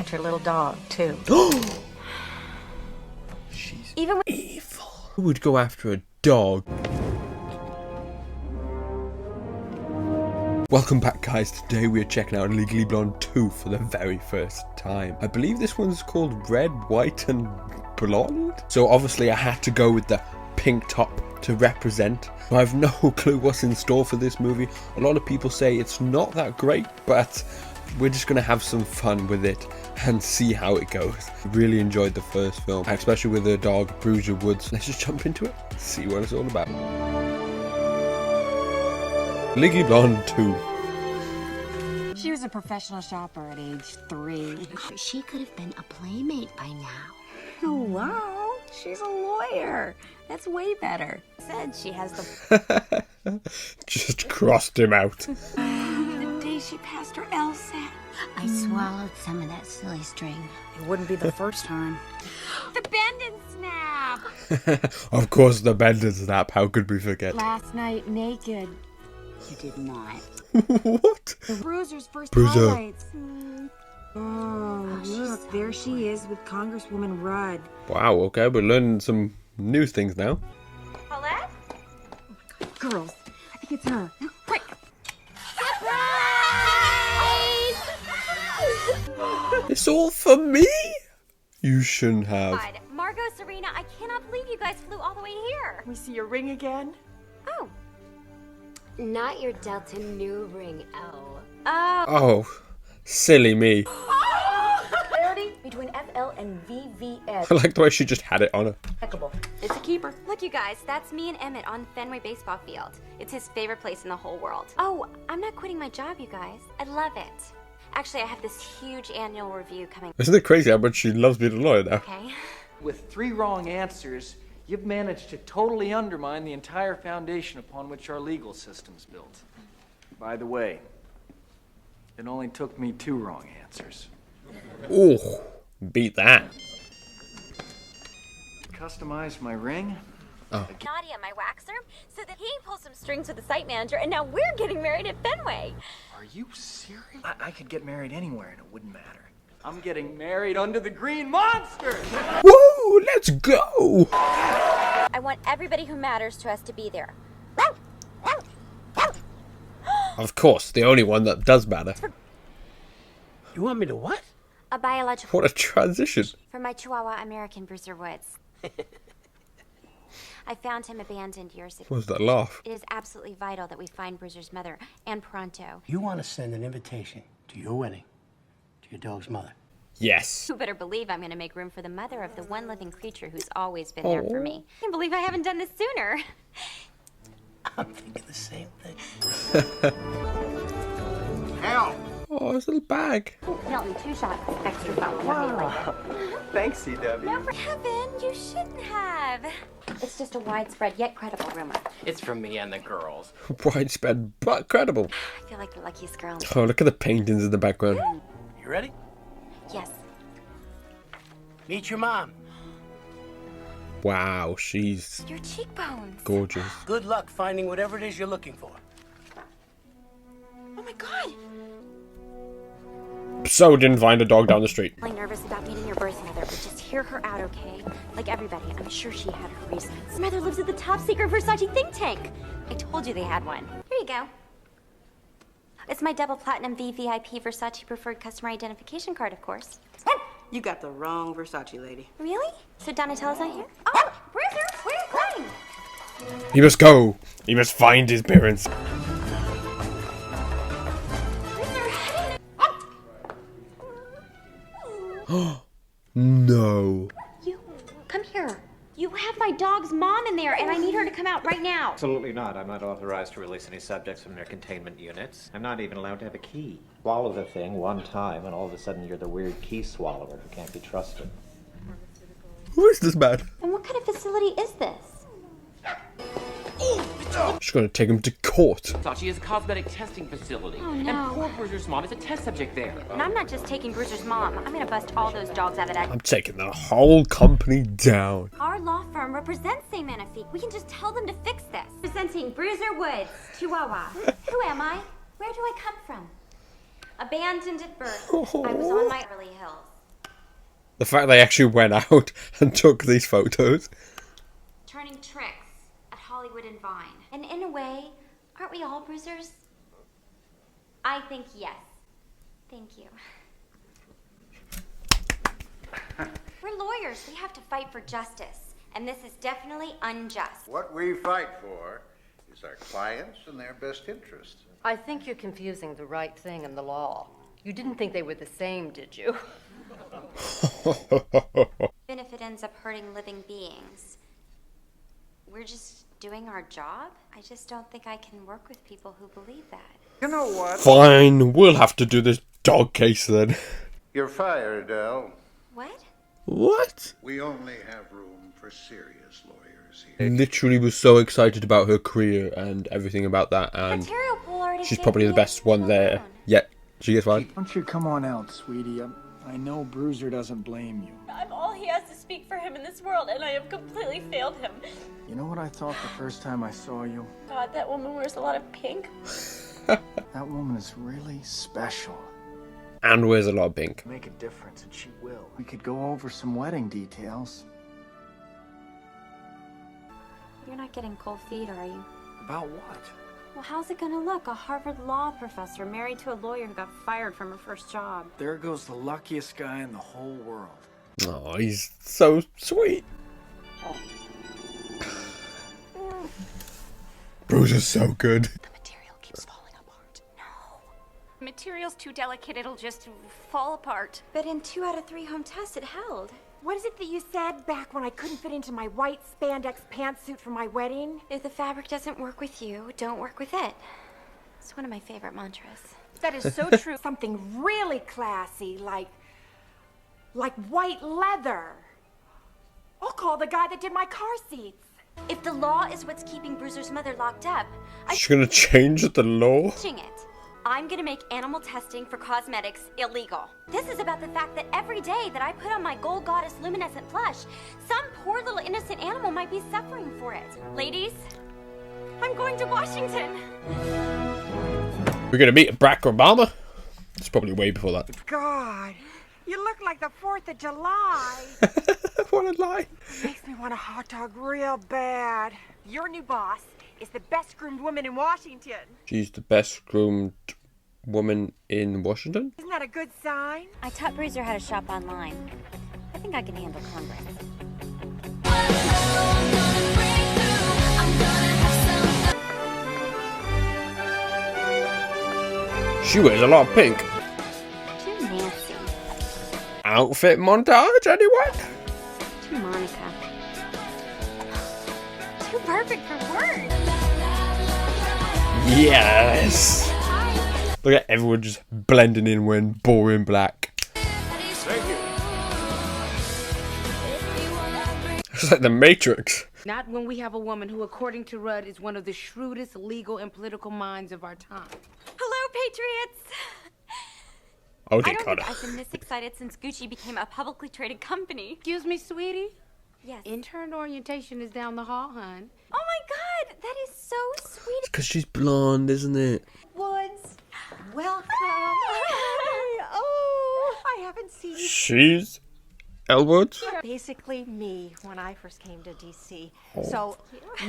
And her little dog, too. She's Even when evil. Who would go after a dog? Welcome back, guys. Today we are checking out Legally Blonde 2 for the very first time. I believe this one's called Red, White and Blonde. So obviously I had to go with the pink top to represent. I have no clue what's in store for this movie. A lot of people say it's not that great, but we're just going to have some fun with it and see how it goes. Really enjoyed the first film, especially with the dog, Bruiser Woods. Let's just jump into it, see what it's all about. Legally Blonde 2. She was a professional shopper at age 3. She could have been a playmate by now. Oh, wow. She's a lawyer. That's way better. Said she has the... Just crossed him out. The day she passed her LSAT. I swallowed some of that silly string. It wouldn't be the first time. The bend and snap. Of course, the bend and snap. How could we forget? Last night, naked. You did not. What? Bruiser's first Bruiser. highlights. Oh, look, there she is with Congresswoman Rudd. Wow, okay, we're learning some new things now. Paulette? Girls, I think it's her. Quick! It's all for me? You shouldn't have. God, Margot, Serena, I cannot believe you guys flew all the way here. We see your ring again? Oh. Not your Delta new ring, Elle. Oh, silly me. Parity between FL and VVS. I like the way she just had it on her. Impeccable. It's a keeper. Look, you guys, that's me and Emmett on Fenway Baseball Field. It's his favorite place in the whole world. Oh, I'm not quitting my job, you guys. I love it. Actually, I have this huge annual review coming. Isn't it crazy how much she loves being a lawyer now? Okay. With 3 wrong answers, you've managed to totally undermine the entire foundation upon which our legal system's built. By the way, it only took me 2 wrong answers. Oh, beat that. Customized my ring. Nadia, my waxer, so that he pulls some strings with the site manager, and now we're getting married at Fenway. Are you serious? I could get married anywhere and it wouldn't matter. I'm getting married under the Green Monster! Woo, let's go. I want everybody who matters to us to be there. Of course, the only one that does matter. You want me to what? A biological What a transition. for my Chihuahua American Bruiser Woods. I found him abandoned years ago. What was that laugh? It is absolutely vital that we find Bruiser's mother, and pronto. You want to send an invitation to your wedding to your dog's mother. Yes. You better believe I'm going to make room for the mother of the one living creature who's always been there for me. I can't believe I haven't done this sooner. I'm thinking the same thing. Oh, his little bag. Milton, 2 shots, extra fun. Thanks, CW. No, for heaven, you shouldn't have. It's just a widespread yet credible rumor. It's from me and the girls. Widespread but credible. I feel like the luckiest girl. Oh, look at the paintings in the background. You ready? Yes. Meet your mom. Wow, she's Your cheekbones. gorgeous. Good luck finding whatever it is you're looking for. Oh my God. So didn't find a dog down the street. I'm really nervous about meeting your birth mother, but just hear her out, okay? Like everybody, I'm sure she had her reasons. Her mother lives at the top secret Versace think tank. I told you they had one. Here you go. It's my double platinum VVIP Versace preferred customer identification card, of course. You got the wrong Versace lady. Really? So Donatella's not here? Oh, Bruiser, where are you going? He must go. He must find his parents. No. You, come here. You have my dog's mom in there, and I need her to come out right now. Absolutely not. I'm not authorized to release any subjects from their containment units. I'm not even allowed to have a key. Swallow the thing one time, and all of a sudden you're the weird key swallower who can't be trusted. Who is this man? And what kind of facility is this? She's gonna take him to court. Versace is a cosmetic testing facility. Oh, no. And poor Bruiser's mom is a test subject there. And I'm not just taking Bruiser's mom. I'm gonna bust all those dogs out of that. I'm taking the whole company down. Our law firm represents St. Magnifique. We can just tell them to fix this. Presenting Bruiser Woods, Chihuahua. Who am I? Where do I come from? Abandoned at birth. I was on my early hills. The fact they actually went out and took these photos. Turning tricks at Hollywood and Vine. And in a way, aren't we all bruisers? I think yes. Thank you. We're lawyers. We have to fight for justice. And this is definitely unjust. What we fight for is our clients and their best interests. I think you're confusing the right thing and the law. You didn't think they were the same, did you? Even if it ends up hurting living beings, we're just doing our job. I just don't think I can work with people who believe that. You know what? Fine, we'll have to do this dog case then. You're fired, Elle. What? What? We only have room for serious lawyers here. Literally was so excited about her career and everything about that, and Material pool already she's gave probably me the a best one there. loan. Yet she gets fired. Why don't you come on out, sweetie? I know Bruiser doesn't blame you. I'm all he has to speak for him in this world, and I have completely failed him. You know what I thought the first time I saw you? God, that woman wears a lot of pink. That woman is really special. And wears a lot of pink. Make a difference, and she will. We could go over some wedding details. You're not getting cold feet, are you? About what? Well, how's it gonna look? A Harvard law professor married to a lawyer who got fired from her first job. There goes the luckiest guy in the whole world. Oh, he's so sweet. Bruiser's so good. The material keeps falling apart. No. The material's too delicate, it'll just fall apart. But in 2 out of 3 home tests, it held. What is it that you said back when I couldn't fit into my white spandex pantsuit for my wedding? If the fabric doesn't work with you, don't work with it. It's one of my favorite mantras. That is so true. Something really classy, like white leather. I'll call the guy that did my car seats. If the law is what's keeping Bruiser's mother locked up, She's gonna change the law? I'm it. I'm gonna make animal testing for cosmetics illegal. This is about the fact that every day that I put on my gold goddess luminescent blush, some poor little innocent animal might be suffering for it. Ladies, I'm going to Washington. We're gonna meet Barack Obama? It's probably way before that. God, you look like the 4th of July. What a lie. Makes me want a hot dog real bad. Your new boss is the best groomed woman in Washington. She's the best groomed woman in Washington? Isn't that a good sign? I taught Bruiser how to shop online. I think I can handle Congress. She wears a lot of pink. Too Nancy. Outfit montage, anyone? Too Monica. Too perfect for words. Yes! Look at everyone just blending in wearing boring black. Thank you. It's like the Matrix. Not when we have a woman who, according to Rudd, is one of the shrewdest legal and political minds of our time. Hello, Patriots! Oh, I dear don't God. think I've been this excited since Gucci became a publicly traded company. Excuse me, sweetie? Yes. Intern orientation is down the hall, hon. Oh my God, that is so sweet. It's because she's blonde, isn't it? Woods, welcome. Oh, I haven't seen you. She's Elwood. Basically me when I first came to DC. So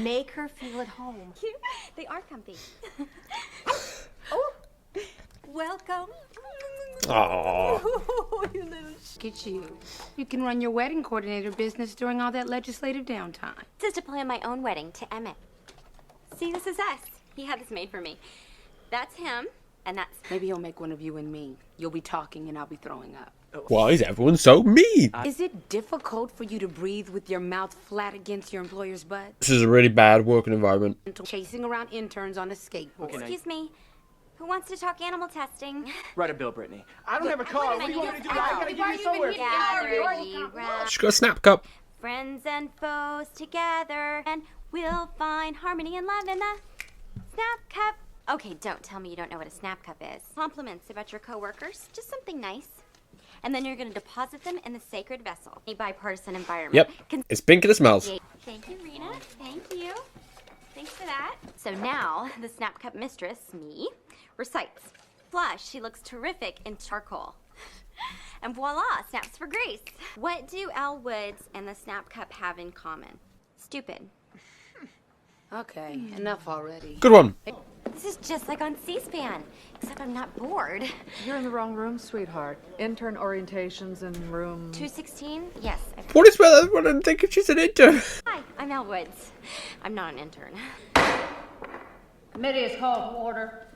make her feel at home. Cute. They are comfy. Oh, welcome. Aww. Look at you. You can run your wedding coordinator business during all that legislative downtime. This is to plan my own wedding to Emmett. See, this is us. He had this made for me. That's him, and that's... Maybe he'll make one of you and me. You'll be talking and I'll be throwing up. Why is everyone so mean? Is it difficult for you to breathe with your mouth flat against your employer's butt? This is a really bad working environment. Chasing around interns on a skateboard. Excuse me. Who wants to talk animal testing? Write a bill, Brittany. I don't have a car. What do you want me to do? I gotta get you somewhere. Gather ye round, She's got a snap cup. friends and foes together, and we'll find harmony and love in the snap cup. Okay, don't tell me you don't know what a snap cup is. Compliments about your coworkers, just something nice. And then you're gonna deposit them in the sacred vessel. A bipartisan environment. Yep. It's pink and it smells. Thank you, Rena. Thank you. Thanks for that. So now, the snap cup mistress, me, recites. Flush, she looks terrific in charcoal. And voila, snaps for Grace. What do Elle Woods and the Snap Cup have in common? Stupid. Okay, enough already. Good one. This is just like on C-SPAN, except I'm not bored. You're in the wrong room, sweetheart. Intern orientation's in room 216? Yes. What is with everyone and thinking she's an intern? Hi, I'm Elle Woods. I'm not an intern. Committee is called to order.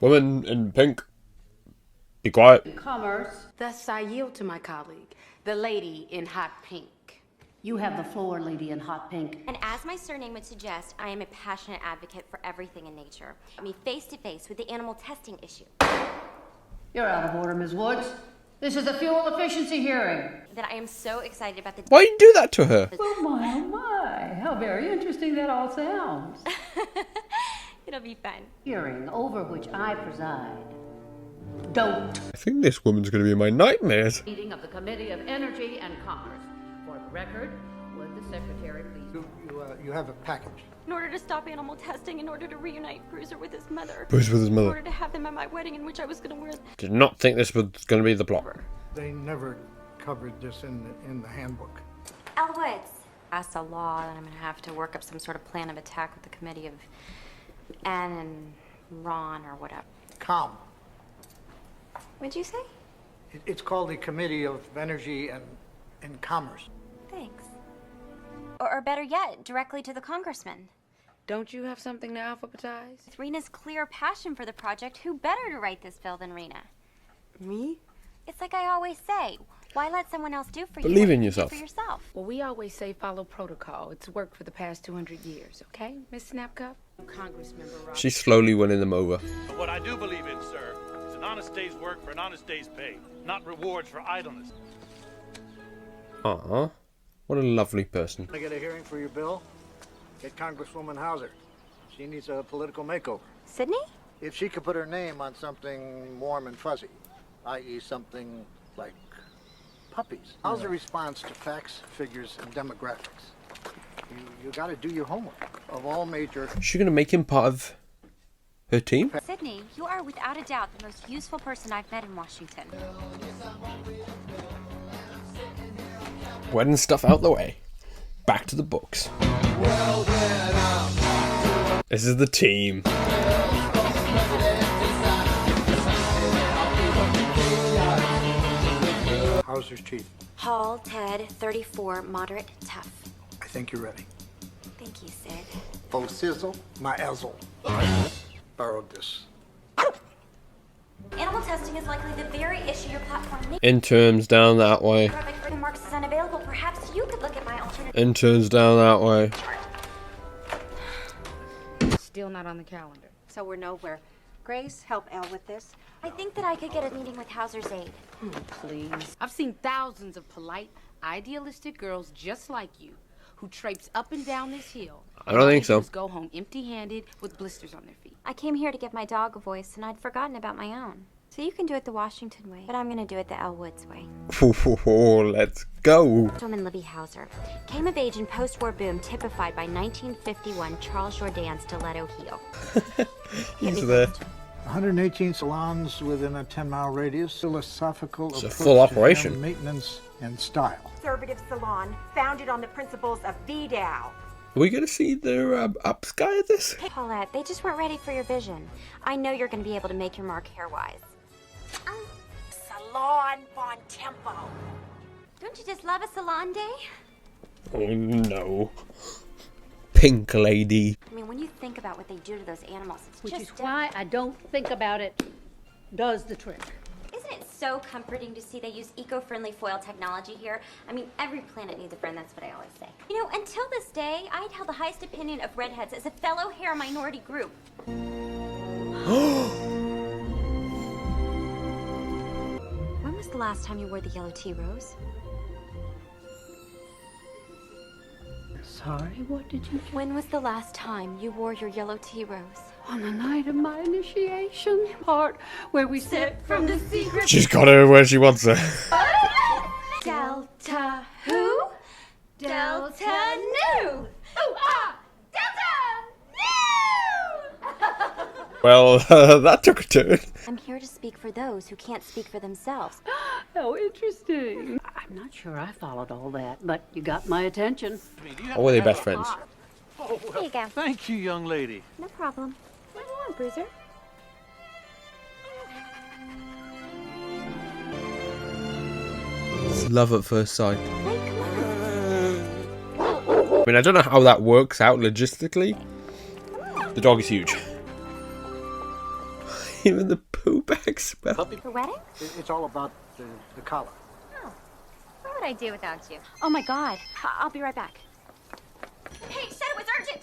Woman in pink. Be quiet. Commerce. Thus I yield to my colleague, the lady in hot pink. You have the floor, lady in hot pink. And as my surname would suggest, I am a passionate advocate for everything in nature. I mean, face to face with the animal testing issue. You're out of order, Ms. Woods. This is a fuel efficiency hearing. That I am so excited about the... Why you do that to her? Oh my. How very interesting that all sounds. It'll be fun. Hearing over which I preside. Don't. I think this woman's going to be in my nightmares. Meeting of the Committee of Energy and Commerce. For the record, would the secretary please... You have a package. In order to stop animal testing, in order to reunite Bruiser with his mother. Bruiser with his mother. In order to have them at my wedding in which I was going to wear... Did not think this was going to be the plot. They never covered this in the handbook. Elle Woods. That's the law, and I'm going to have to work up some sort of plan of attack with the committee of Anne and Ron or whatever. Calm. What'd you say? It's called the Committee of Energy and Commerce. Thanks. Or better yet, directly to the congressman. Don't you have something to alphabetize? With Rena's clear passion for the project, who better to write this bill than Rena? Me? It's like I always say, why let someone else do for you? Believe what in you yourself. do for yourself. Well, we always say follow protocol. It's worked for the past 200 years, okay, Miss Snapcup? Congressmember Rob. She's slowly winning them over. But what I do believe in, sir, is an honest day's work for an honest day's pay, not rewards for idleness. Aw, what a lovely person. I get a hearing for your bill? Get Congresswoman Hauser. She needs a political makeover. Sydney? If she could put her name on something warm and fuzzy, i.e. something like puppies. How's the response to facts, figures, and demographics? You got to do your homework. Of all major... Is she going to make him part of her team? Sydney, you are without a doubt the most useful person I've met in Washington. Wedding stuff out the way. Back to the books. This is the team. Hauser's chief. Hall, Ted, 34, moderate, tough. I think you're ready. Thank you, Sid. Faux sizzle, my ezzle. Borrowed this. Animal testing is likely the very issue your platform needs. Interns down that way. If the Marx is unavailable, perhaps you could look at my alternative. Interns down that way. Still not on the calendar. So we're nowhere. Grace, help Elle with this. I think that I could get a meeting with Hauser's aide. Please. I've seen thousands of polite, idealistic girls just like you who traipse up and down this hill. I don't think so. Just go home empty-handed with blisters on their feet. I came here to give my dog a voice, and I'd forgotten about my own. So you can do it the Washington way, but I'm going to do it the Elle Woods way. Let's go. Gentleman Libby Hauser came of age in post-war boom typified by 1951 Charles Jourdan's stiletto heel. He's there. 118 salons within a 10-mile radius. Philosophical It's a approach full to operation. hair maintenance and style. Conservative salon founded on the principles of Vidal. Are we going to see the ups guy at this? Hey, Paulette, they just weren't ready for your vision. I know you're going to be able to make your mark hair-wise. Salon Bon Tempo. Don't you just love a salon day? Oh no. Pink lady. I mean, when you think about what they do to those animals, it's Which just... is why I don't think about it does the trick. Isn't it so comforting to see they use eco-friendly foil technology here? I mean, every planet needs a friend, that's what I always say. You know, until this day, I'd held the highest opinion of redheads as a fellow hair minority group. When was the last time you wore the yellow tea rose? Sorry, what did you... When was the last time you wore your yellow tea rose? On the night of my initiation, part where we sit from the secret... She's got her where she wants her. Delta who? Delta Nu! Ooh, ah! Delta Nu! Well, that took a turn. I'm here to speak for those who can't speak for themselves. How interesting. I'm not sure I followed all that, but you got my attention. Or were they best friends? Here you go. Thank you, young lady. No problem. What do you want, Bruiser? It's love at first sight. I mean, I don't know how that works out logistically. The dog is huge. Even the poo bag smell. For wedding? It's all about the collar. Oh. What would I do without you? Oh my God. I'll be right back. Hey, said it was urgent.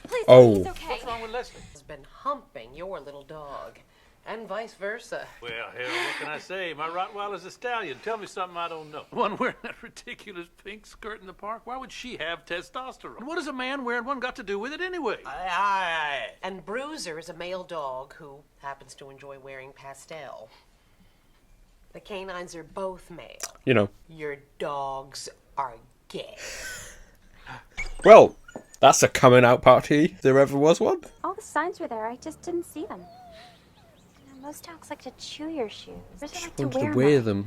Please, Oh. it's okay. What's wrong with Leslie? Has been humping your little dog, and vice versa. Well, hell, what can I say? My Rottweiler's a stallion. Tell me something I don't know. One wearing that ridiculous pink skirt in the park? Why would she have testosterone? And what has a man wearing one got to do with it anyway? And Bruiser is a male dog who happens to enjoy wearing pastel. The canines are both male. You know. Your dogs are gay. Well, that's a coming out party if there ever was one. All the signs were there. I just didn't see them. You know, most dogs like to chew your shoes. Bruiser like to Wanted to wear wear mine. them.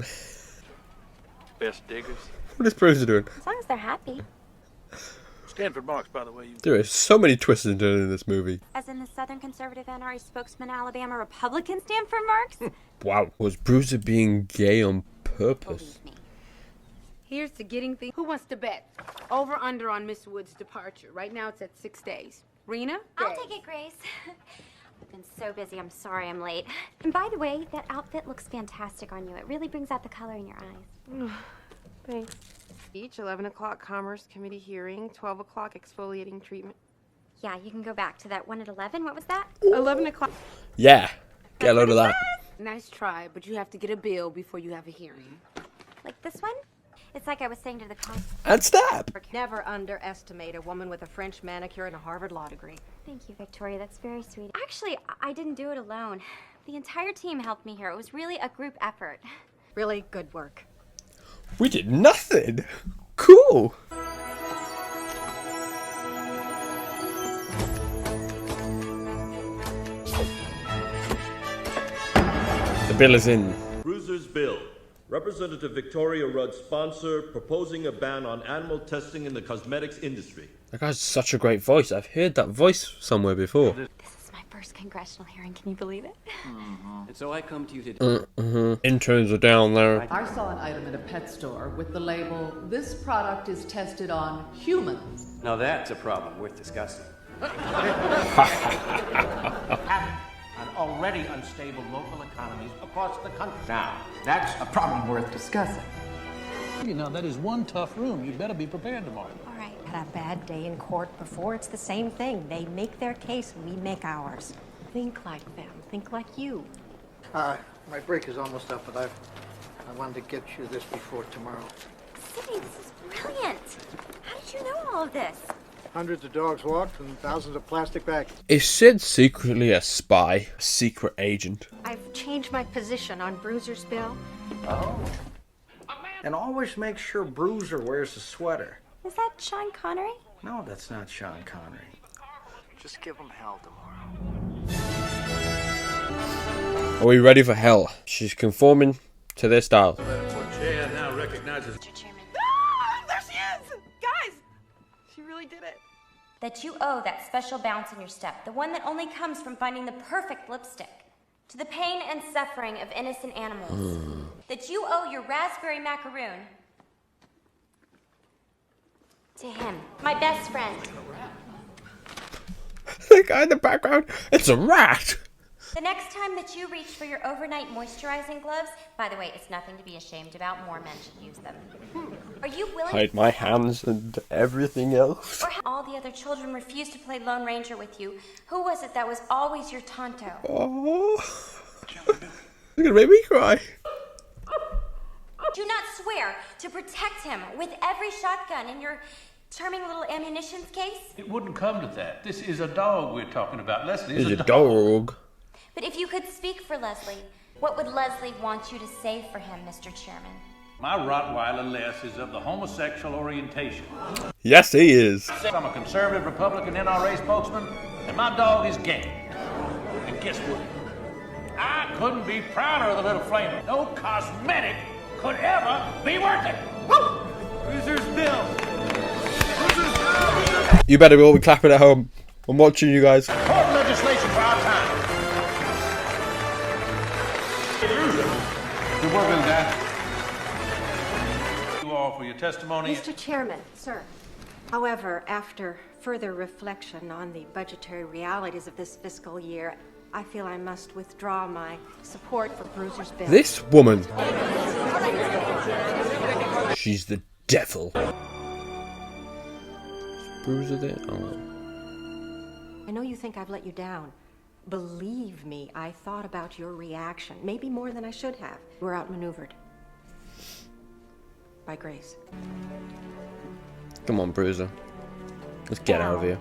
Best diggers. What is Bruiser doing? As long as they're happy. Stanford marks, by the way. There are so many twists and turns in this movie. As in the Southern Conservative NRA spokesman, Alabama Republican Stanford Marks? Wow, was Bruiser being gay on purpose? Here's to getting things. Who wants to bet? Over under on Miss Wood's departure. Right now it's at 6 days. Rena? I'll take it, Grace. I've been so busy. I'm sorry I'm late. And by the way, that outfit looks fantastic on you. It really brings out the color in your eyes. Thanks. Each 11 o'clock Commerce Committee hearing, 12 o'clock exfoliating treatment. Yeah, you can go back to that one at 11. What was that? 11 o'clock. Yeah, get a load of that. Nice try, but you have to get a bill before you have a hearing. Like this one? It's like I was saying to the con. And stab. Never underestimate a woman with a French manicure and a Harvard law degree. Thank you, Victoria. That's very sweet. Actually, I didn't do it alone. The entire team helped me here. It was really a group effort. Really good work. We did nothing. Cool. The bill is in. Bruiser's bill. Representative Victoria Rudd sponsor proposing a ban on animal testing in the cosmetics industry. That guy's such a great voice. I've heard that voice somewhere before. This is my first congressional hearing. Can you believe it? And so I come to you today. Interns are down there. I saw an item at a pet store with the label, "This product is tested on humans." Now that's a problem worth discussing. On already unstable local economies across the country. Now, that's a problem worth discussing. You know, that is one tough room. You better be prepared tomorrow. All right. Had a bad day in court before. It's the same thing. They make their case, we make ours. Think like them. Think like you. My break is almost up, but I wanted to get you this before tomorrow. Sydney, this is brilliant. How did you know all of this? Hundreds of dogs walked and thousands of plastic bags. Is Sid secretly a spy? A secret agent? I've changed my position on Bruiser's bill. Oh. And always make sure Bruiser wears a sweater. Is that Sean Connery? No, that's not Sean Connery. Just give him hell tomorrow. Are we ready for hell? She's conforming to their style. Chair now recognizes. Mr. Chairman. There she is! Guys! She really did it. That you owe that special bounce in your step, the one that only comes from finding the perfect lipstick, to the pain and suffering of innocent animals. That you owe your raspberry macaroon to him, my best friend. The guy in the background, it's a rat. The next time that you reach for your overnight moisturizing gloves, by the way, it's nothing to be ashamed about. More men should use them. Are you willing Hide my hands and everything else. Or all the other children refused to play Lone Ranger with you? Who was it that was always your Tonto? Oh, you're gonna make me cry. Do not swear to protect him with every shotgun in your charming little ammunitions case? It wouldn't come to that. This is a dog we're talking about. Leslie He's is a dog. But if you could speak for Leslie, what would Leslie want you to say for him, Mr. Chairman? My Rottweiler Les is of the homosexual orientation. Yes, he is. I'm a conservative Republican NRA spokesman, and my dog is gay. And guess what? I couldn't be prouder of the little flamer. No cosmetic could ever be worth it. Bruiser's Bill. You better all be clapping at home. I'm watching you guys. Court legislation for our time. Good work, little guy. You all for your testimony. Mr. Chairman, sir. However, after further reflection on the budgetary realities of this fiscal year, I feel I must withdraw my support for Bruiser's Bill. This woman. She's the devil. Is Bruiser there? Oh. I know you think I've let you down. Believe me, I thought about your reaction, maybe more than I should have. We're outmaneuvered. By Grace. Come on, Bruiser. Let's get out of here.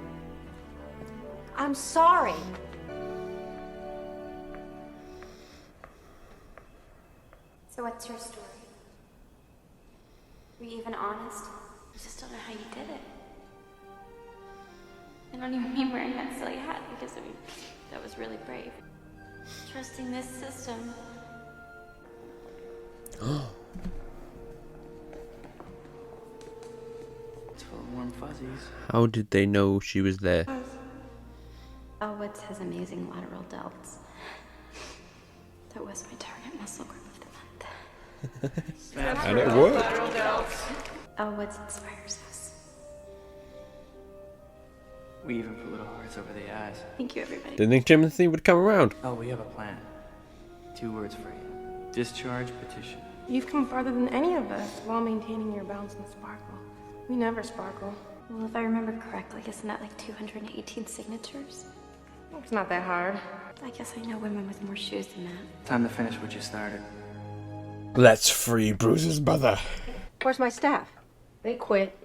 I'm sorry. So what's your story? Were you even honest? I just don't know how you did it. I don't even mean wearing that silly hat because, I mean, that was really brave. Trusting this system. It's full of warm fuzzies. How did they know she was there? Elwood's has amazing lateral delts. That was my target muscle group of the month. And it worked. Elwood's inspires us. We even put little hearts over the eyes. Thank you, everybody. Didn't think Timothy would come around. Oh, we have a plan. 2 words for you. Discharge petition. You've come farther than any of us while maintaining your bounce and sparkle. We never sparkle. Well, if I remember correctly, isn't that like 218 signatures? It's not that hard. I guess I know women with more shoes than that. Time to finish what you started. Let's free Bruiser's mother. Where's my staff? They quit.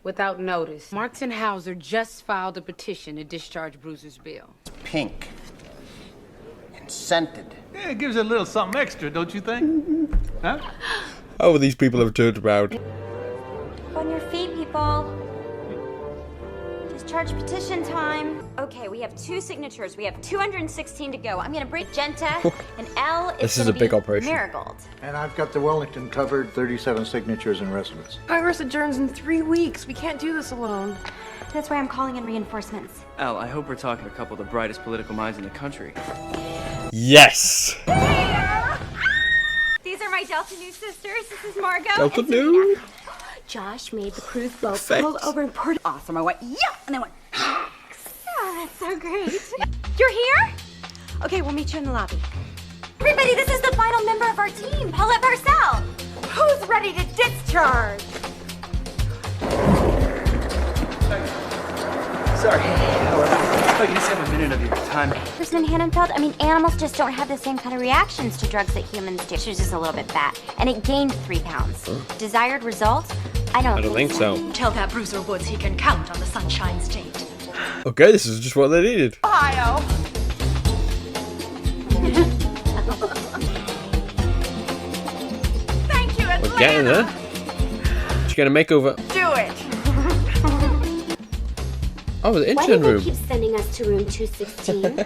Without notice. Marks and Hauser just filed a petition to discharge Bruiser's Bill. Pink. And scented. Yeah, it gives it a little something extra, don't you think? Huh? Oh, these people have turned around. On your feet, people. Discharge petition time. Okay, we have 2 signatures. We have 216 to go. I'm gonna bring Genta, and L is This is a big operation. Marigold. And I've got the Wellington covered, 37 signatures and residents. Congress adjourns in 3 weeks. We can't do this alone. That's why I'm calling in reinforcements. Al, I hope we're talking to a couple of the brightest political minds in the country. Yes. These are my Delta Nu sisters. This is Margot. Delta and Nu. Josh made the cruise boat Perfect. pull over and poured. Awesome. I went, yeah, and I went. Oh, that's so great. You're here? Okay, we'll meet you in the lobby. Everybody, this is the final member of our team, Paulette Parcell. Who's ready to discharge? Sorry. If I could just have a minute of your time. Person in Hannenfeld, I mean, animals just don't have the same kind of reactions to drugs that humans do. She was just a little bit fat, and it gained 3 pounds. Desired result? I don't think so. Tell that Bruiser Woods he can count on the Sunshine State. Okay, this is just what they needed. Ohio. Thank you, Atlanta. We're getting there. She's gonna make over. Do it. Oh, the Why intern do they room. keep sending us to room 216?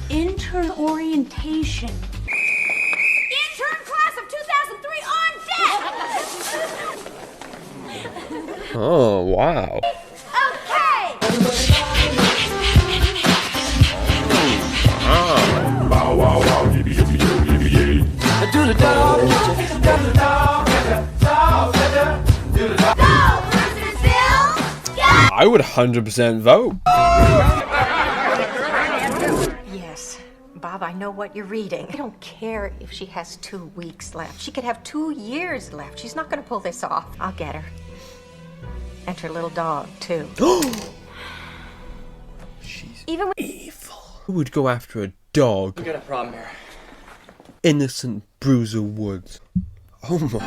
Intern orientation. Intern class of 2003 on deck. Oh, wow. Bow wow wow, yippee yippee yippee yippee. Do the dog, do the dog, do the dog. I would 100% vote. Yes, Bob, I know what you're reading. I don't care if she has 2 weeks left. She could have 2 years left. She's not going to pull this off. I'll get her. And her little dog, too. Even when Who would go after a dog? We got a problem here. Innocent Bruiser Woods. Oh my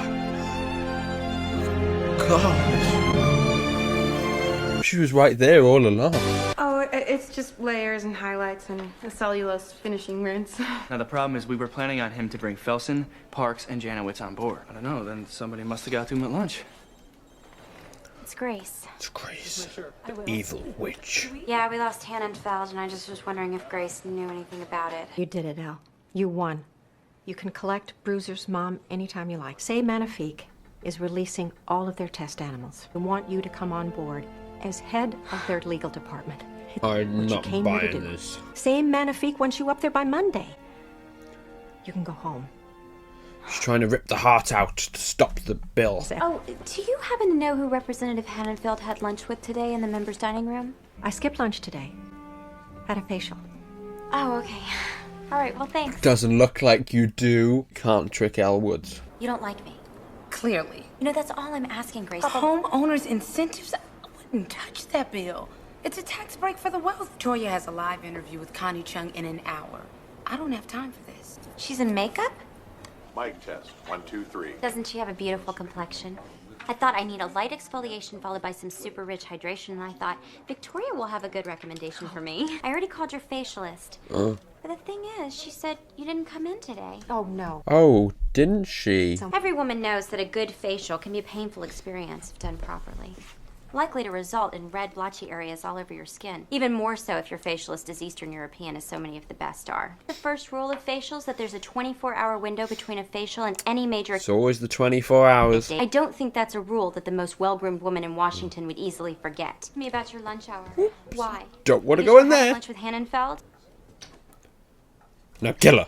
God. She was right there all along. Oh, it's just layers and highlights and a cellulose finishing rinse. Now, the problem is we were planning on him to bring Felsen, Parks, and Janowitz on board. I don't know, then somebody must have got to him at lunch. It's Grace. It's Grace, the evil witch. Yeah, we lost Hannenfeld, and I just was wondering if Grace knew anything about it. You did it, Al. You won. You can collect Bruiser's mom anytime you like. Say Magnifique is releasing all of their test animals. We want you to come on board as head of their legal department. I'm What you not came here to buying do. this. Say Magnifique wants you up there by Monday. You can go home. She's trying to rip the heart out to stop the bill. Oh, do you happen to know who Representative Hannenfeld had lunch with today in the members' dining room? I skipped lunch today. Had a facial. Oh, okay. All right, well, thanks. Doesn't look like you do. Can't trick Elle Woods. You don't like me. Clearly. You know, that's all I'm asking, Grace. The homeowners' incentives, I wouldn't touch that bill. It's a tax break for the wealth. Victoria has a live interview with Connie Chung in an hour. I don't have time for this. She's in makeup? Mic test. 1, 2, 3. Doesn't she have a beautiful complexion? I thought I need a light exfoliation followed by some super rich hydration, and I thought Victoria will have a good recommendation for me. I already called your facialist. But the thing is, she said you didn't come in today. Oh, no. Oh, didn't she? Every woman knows that a good facial can be a painful experience if done properly. Likely to result in red, blotchy areas all over your skin. Even more so if your facialist is Eastern European, as so many of the best are. The first rule of facials that there's a 24-hour window between a facial and any major... It's always the 24 hours. I don't think that's a rule that the most well-groomed woman in Washington would easily forget. Tell me about your lunch hour. Why? Don't want to You go should in have there. lunch with Hannenfeld? Now kill her.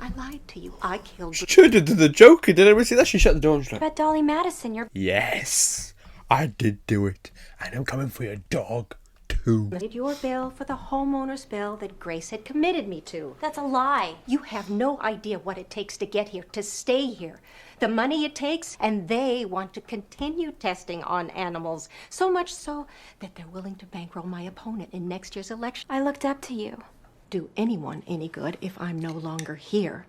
I lied to you. I killed She turned into the Joker. Did anyone see that? She shut the door and she's like, About Dolly Madison, you're... yes, I did do it. And I'm coming for your dog, too. Did your bill for the homeowner's bill that Grace had committed me to. That's a lie. You have no idea what it takes to get here, to stay here. The money it takes, and they want to continue testing on animals. So much so that they're willing to bankroll my opponent in next year's election. I looked up to you. Do anyone any good if I'm no longer here?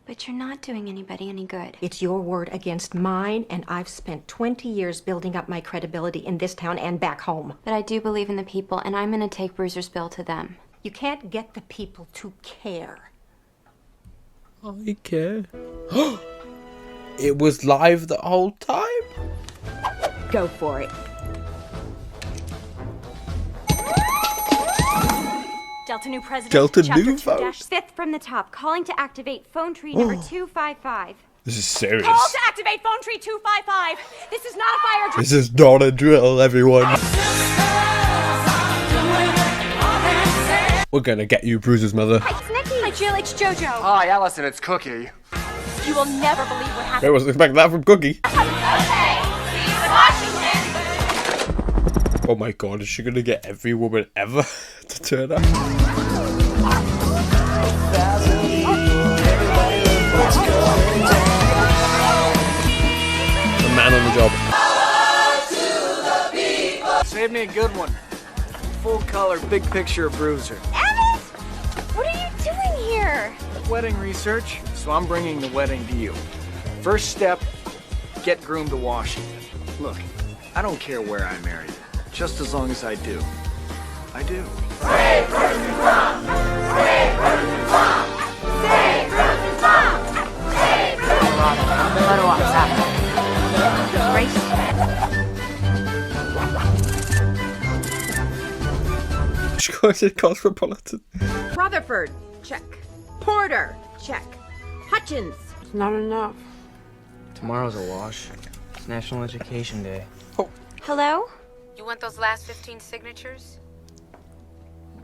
But you're not doing anybody any good. It's your word against mine, and I've spent 20 years building up my credibility in this town and back home. But I do believe in the people, and I'm gonna take Bruiser's bill to them. You can't get the people to care. I care. It was live the whole time? Go for it. Delta New President, Delta Chapter New 2-5th from the top, calling to activate phone tree number 255. This is serious. Call to activate phone tree 255. This is not a fire drill. This is not a drill, everyone. We're gonna get you, Bruiser's mother. Hi, it's Nikki. Hi, Jill. It's JoJo. Hi, Allison. It's Cookie. You will never believe what happened. I wasn't expecting that from Cookie. Oh my god, is she gonna get every woman ever to turn up? The man on the job. Save me a good one. Full color, big picture of Bruiser. Emmett! What are you doing here? Wedding research, so I'm bringing the wedding to you. First step, get groomed to Washington. Look, I don't care where I marry you, just as long as I do. I do. Save Bruiser's mom! Save Bruiser's mom! Save Bruiser's mom! Save Bruiser's mom! She calls it Cosmopolitan. Rutherford, check. Porter, check. Hutchins. It's not enough. Tomorrow's a wash. It's National Education Day. Hello? You want those last 15 signatures?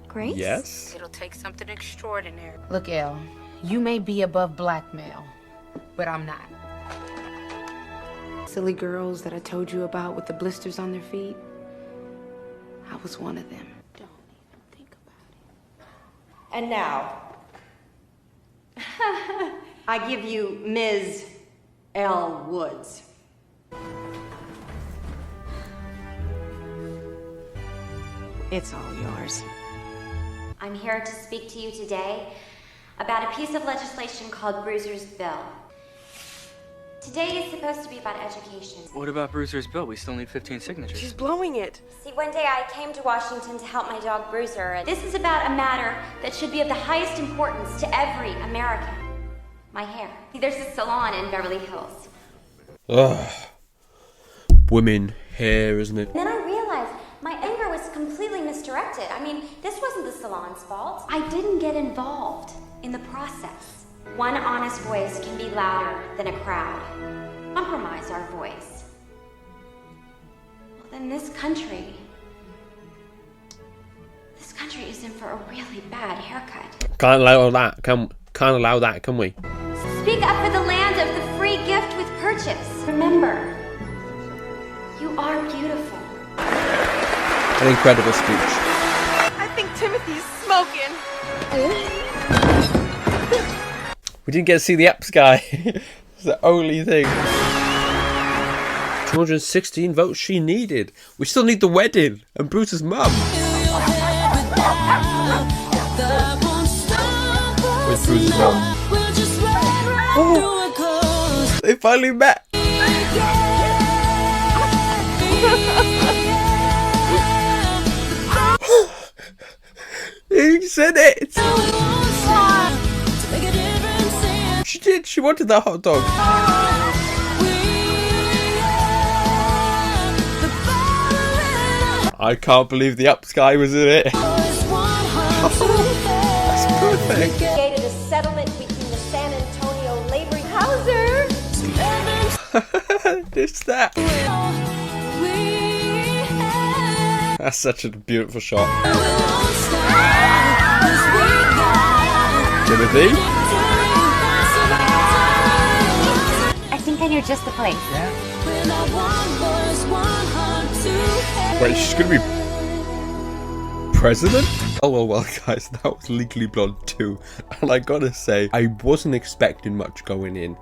Grace? Yes. It'll take something extraordinary. Look, Elle, you may be above blackmail, but I'm not. Silly girls that I told you about with the blisters on their feet, I was one of them. And now, I give you Ms. Elle Woods. It's all yours. I'm here to speak to you today about a piece of legislation called Bruiser's Bill. Today is supposed to be about education. What about Bruiser's bill? We still need 15 signatures. She's blowing it. See, one day I came to Washington to help my dog Bruiser, and this is about a matter that should be of the highest importance to every American. My hair. See, there's a salon in Beverly Hills. Ugh. Women hair, isn't it? Then I realized my anger was completely misdirected. I mean, this wasn't the salon's fault. I didn't get involved in the process. One honest voice can be louder than a crowd. Compromise our voice. Well, then this country is in for a really bad haircut. Can't allow that, can't allow that, can we? Speak up for the land of the free gift with purchase. Remember, you are beautiful. An incredible speech. I think Timothy's smoking. We didn't get to see the Epps guy. It's the only thing. 216 votes she needed. We still need the wedding and Bruce's mum. With Bruce's mum. Oh, they finally met. He said it. She did. She wanted that hot dog. I can't believe the Ups guy was in it. That's perfect. Created a settlement between the San Antonio labor Hauser. It's that. That's such a beautiful shot. Timothy? I think I knew just the place. Yeah. Wait, she's gonna be president? Oh well guys, that was Legally Blonde 2. And I gotta say, I wasn't expecting much going in.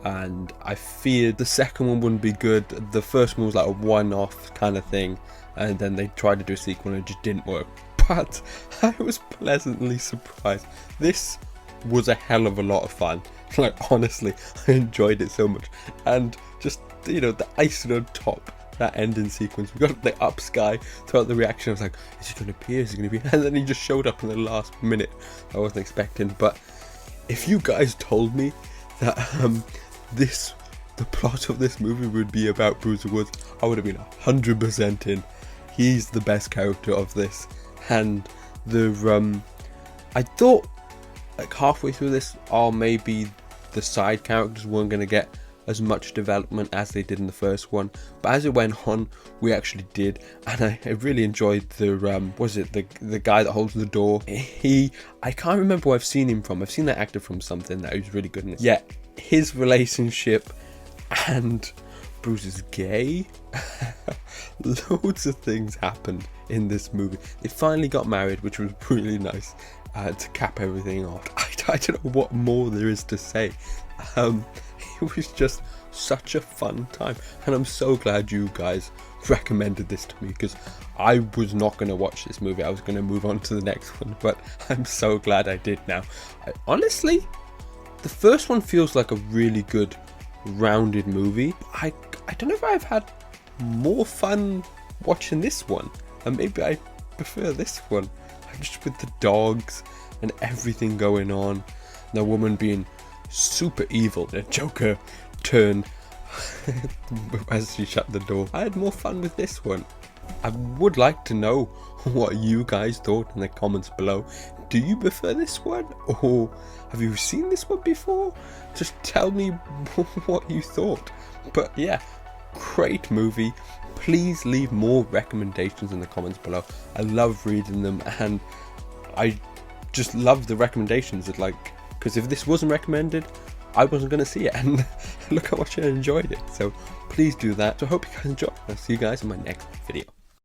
And I feared the second one wouldn't be good. The first one was like a one-off kind of thing. And then they tried to do a sequel and it just didn't work. But I was pleasantly surprised. This was a hell of a lot of fun. Like honestly, I enjoyed it so much. And just, you know, the icing on top, that ending sequence. We got the Ups guy throughout the reaction. I was like, is he going to appear? Is he going to be? And then he just showed up in the last minute. I wasn't expecting. But if you guys told me that the plot of this movie would be about Bruce Woods, I would have been 100% in. He's the best character of this. And the I thought like halfway through this, maybe the side characters weren't going to get as much development as they did in the first one, but as it went on, we actually did. And I really enjoyed the the guy that holds the door. I can't remember where I've seen him from. I've seen that actor from something that he was really good in it. Yeah, his relationship and Bruce is gay. Loads of things happened in this movie. They finally got married, which was really nice to cap everything off. I don't know what more there is to say. It was just such a fun time, and I'm so glad you guys recommended this to me, because I was not going to watch this movie. I was going to move on to the next one, but I'm so glad I did now. Honestly, the first one feels like a really good rounded movie. I don't know if I've had more fun watching this one, and maybe I prefer this one, just with the dogs and everything going on, the woman being super evil, the Joker turn as she shut the door. I had more fun with this one. I would like to know what you guys thought in the comments below. Do you prefer this one, or have you seen this one before? Just tell me what you thought. But yeah, great movie. Please leave more recommendations in the comments below. I love reading them, and I just love the recommendations. Because if this wasn't recommended, I wasn't going to see it, and look how much I enjoyed it. So please do that. So I hope you guys enjoy. I'll see you guys in my next video.